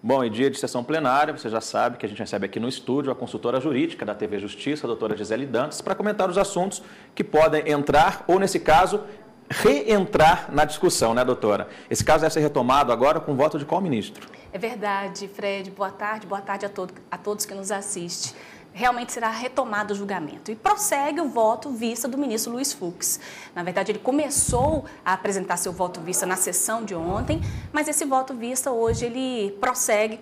Bom, e dia de sessão plenária, você já sabe que a gente recebe aqui no estúdio a consultora jurídica da TV Justiça, a doutora Gisele Dantas, para comentar os assuntos que podem entrar ou, nesse caso, reentrar na discussão, né, doutora? Esse caso deve ser retomado agora com voto de qual ministro? É verdade, Fred. Boa tarde a todos que nos assistem. Realmente será retomado o julgamento. E prossegue o voto vista do ministro Luiz Fux. Na verdade, ele começou a apresentar seu voto vista na sessão de ontem, mas esse voto vista hoje ele prossegue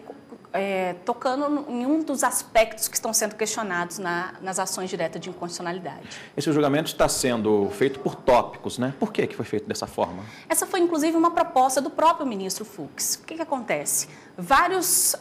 tocando em um dos aspectos que estão sendo questionados nas ações diretas de inconstitucionalidade. Esse julgamento está sendo feito por tópicos, né? Por que foi feito dessa forma? Essa foi, inclusive, uma proposta do próprio ministro Fux. O que acontece? Várias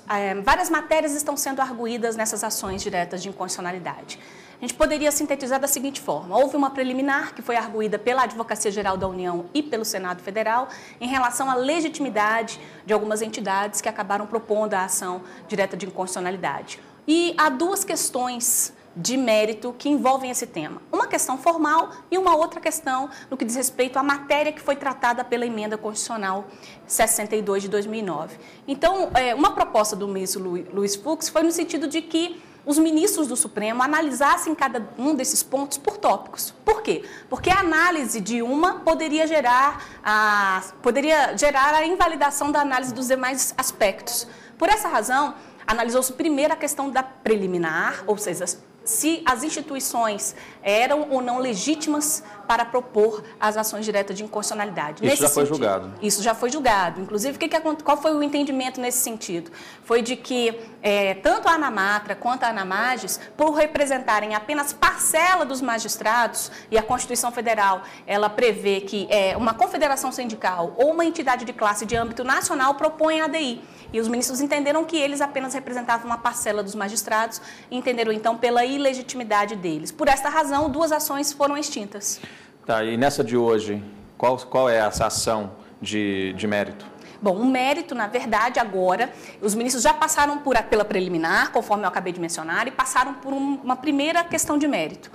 matérias estão sendo arguídas nessas ações diretas de inconstitucionalidade. A gente poderia sintetizar da seguinte forma: houve uma preliminar que foi arguída pela Advocacia Geral da União e pelo Senado Federal em relação à legitimidade de algumas entidades que acabaram propondo a ação direta de inconstitucionalidade. E há duas questões de mérito que envolvem esse tema. Uma questão formal e uma outra questão no que diz respeito à matéria que foi tratada pela Emenda Constitucional 62 de 2009. Então, uma proposta do ministro Luiz Fux foi no sentido de que os ministros do Supremo analisassem cada um desses pontos por tópicos. Por quê? Porque a análise de uma poderia gerar a invalidação da análise dos demais aspectos. Por essa razão, analisou-se primeiro a questão da preliminar, ou seja, se as instituições eram ou não legítimas para propor as ações diretas de inconstitucionalidade. Isso já foi julgado. Isso já foi julgado. Inclusive, qual foi o entendimento nesse sentido? Foi de que tanto a ANAMATRA quanto a ANAMAGES, por representarem apenas parcela dos magistrados, e a Constituição Federal ela prevê que uma confederação sindical ou uma entidade de classe de âmbito nacional propõe a ADI. E os ministros entenderam que eles apenas representavam uma parcela dos magistrados e entenderam, então, pela ilegitimidade deles. Por esta razão, duas ações foram extintas. Tá, e nessa de hoje, qual é essa ação de mérito? Bom, o mérito, na verdade, agora, os ministros já passaram pela preliminar, conforme eu acabei de mencionar, e passaram por uma primeira questão de mérito.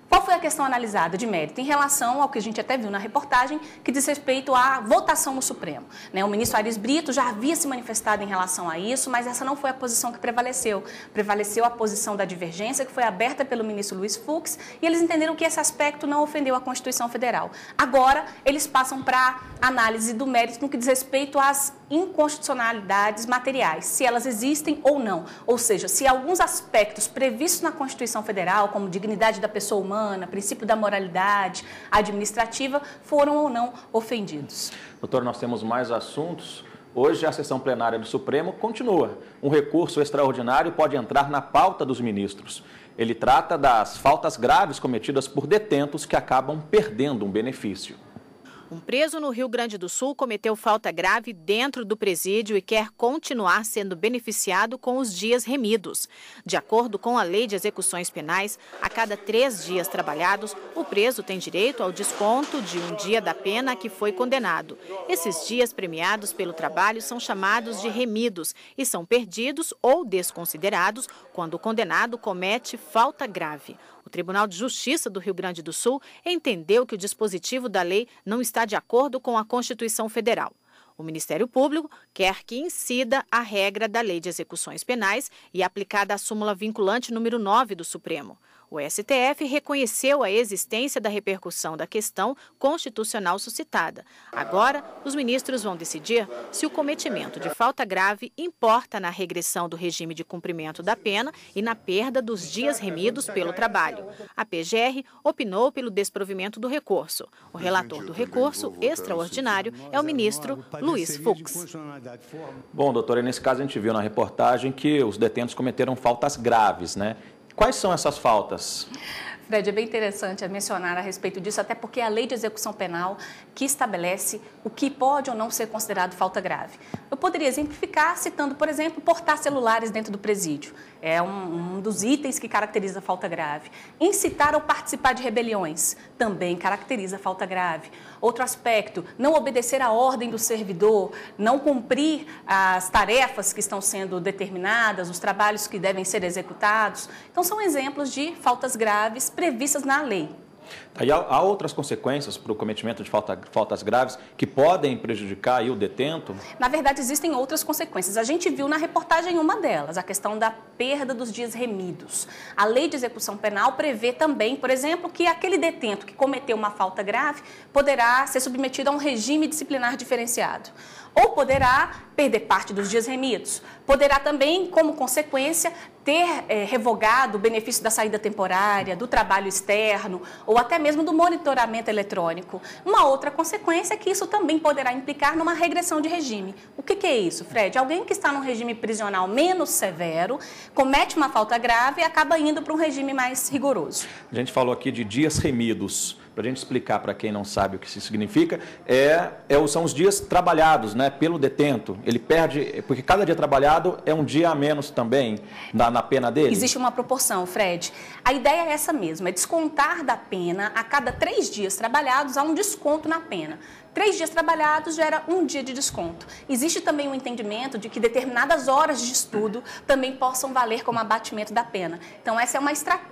Qual foi a questão analisada de mérito? Em relação ao que a gente até viu na reportagem, que diz respeito à votação no Supremo. O ministro Aires Brito já havia se manifestado em relação a isso, mas essa não foi a posição que prevaleceu. Prevaleceu a posição da divergência, que foi aberta pelo ministro Luiz Fux, e eles entenderam que esse aspecto não ofendeu a Constituição Federal. Agora, eles passam para a análise do mérito no que diz respeito às inconstitucionalidades materiais, se elas existem ou não. Ou seja, se alguns aspectos previstos na Constituição Federal, como dignidade da pessoa humana, princípio da moralidade administrativa, foram ou não ofendidos. Doutor, nós temos mais assuntos. Hoje a sessão plenária do Supremo continua. Um recurso extraordinário pode entrar na pauta dos ministros. Ele trata das faltas graves cometidas por detentos que acabam perdendo um benefício. Um preso no Rio Grande do Sul cometeu falta grave dentro do presídio e quer continuar sendo beneficiado com os dias remidos. De acordo com a Lei de Execuções Penais, a cada 3 dias trabalhados, o preso tem direito ao desconto de um dia da pena a que foi condenado. Esses dias premiados pelo trabalho são chamados de remidos e são perdidos ou desconsiderados quando o condenado comete falta grave. O Tribunal de Justiça do Rio Grande do Sul entendeu que o dispositivo da lei não está de acordo com a Constituição Federal. O Ministério Público quer que incida a regra da Lei de Execuções Penais e aplicada à súmula vinculante número 9 do Supremo. O STF reconheceu a existência da repercussão da questão constitucional suscitada. Agora, os ministros vão decidir se o cometimento de falta grave importa na regressão do regime de cumprimento da pena e na perda dos dias remidos pelo trabalho. A PGR opinou pelo desprovimento do recurso. O relator do recurso extraordinário é o ministro Luiz Fux. Bom, doutora, nesse caso a gente viu na reportagem que os detentos cometeram faltas graves, né? Quais são essas faltas? Fred, é bem interessante mencionar a respeito disso, até porque é a Lei de Execução Penal que estabelece o que pode ou não ser considerado falta grave. Eu poderia exemplificar citando, por exemplo, portar celulares dentro do presídio. É um dos itens que caracteriza a falta grave. Incitar ou participar de rebeliões também caracteriza a falta grave. Outro aspecto, não obedecer à ordem do servidor, não cumprir as tarefas que estão sendo determinadas, os trabalhos que devem ser executados. Então, são exemplos de faltas graves previstas na lei. Aí há outras consequências para o cometimento de faltas graves que podem prejudicar aí o detento? Na verdade, existem outras consequências. A gente viu na reportagem uma delas, a questão da perda dos dias remidos. A lei de execução penal prevê também, por exemplo, que aquele detento que cometeu uma falta grave poderá ser submetido a um regime disciplinar diferenciado. Ou poderá perder parte dos dias remidos. Poderá também, como consequência, ter revogado o benefício da saída temporária, do trabalho externo ou até mesmo do monitoramento eletrônico. Uma outra consequência é que isso também poderá implicar numa regressão de regime. O que é isso, Fred? Alguém que está num regime prisional menos severo, comete uma falta grave e acaba indo para um regime mais rigoroso. A gente falou aqui de dias remidos. Para a gente explicar para quem não sabe o que isso significa, são os dias trabalhados, né, pelo detento. Ele perde, porque cada dia trabalhado é um dia a menos também na pena dele? Existe uma proporção, Fred. A ideia é essa mesmo, é descontar da pena a cada 3 dias trabalhados, há um desconto na pena. 3 dias trabalhados gera 1 dia de desconto. Existe também um entendimento de que determinadas horas de estudo também possam valer como abatimento da pena. Então, essa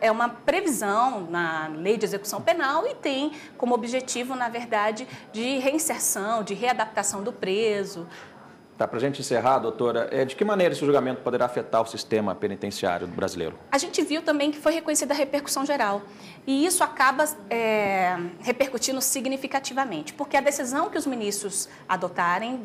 é uma previsão na lei de execução penal e tem como objetivo, na verdade, de reinserção, de readaptação do preso. Tá, para a gente encerrar, doutora, de que maneira esse julgamento poderá afetar o sistema penitenciário brasileiro? A gente viu também que foi reconhecida a repercussão geral. E isso acaba repercutindo significativamente, porque a decisão que os ministros adotarem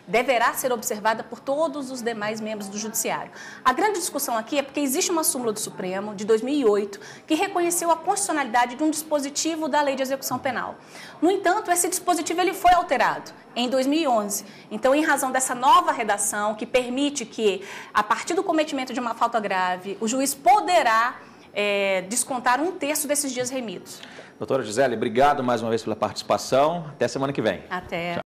deverá ser observada por todos os demais membros do Judiciário. A grande discussão aqui é porque existe uma súmula do Supremo, de 2008, que reconheceu a constitucionalidade de um dispositivo da Lei de Execução Penal. No entanto, esse dispositivo ele foi alterado em 2011. Então, em razão dessa nova redação, que permite que, a partir do cometimento de uma falta grave, o juiz poderá descontar 1/3 desses dias remidos. Doutora Gisele, obrigado mais uma vez pela participação. Até semana que vem. Até. Tchau.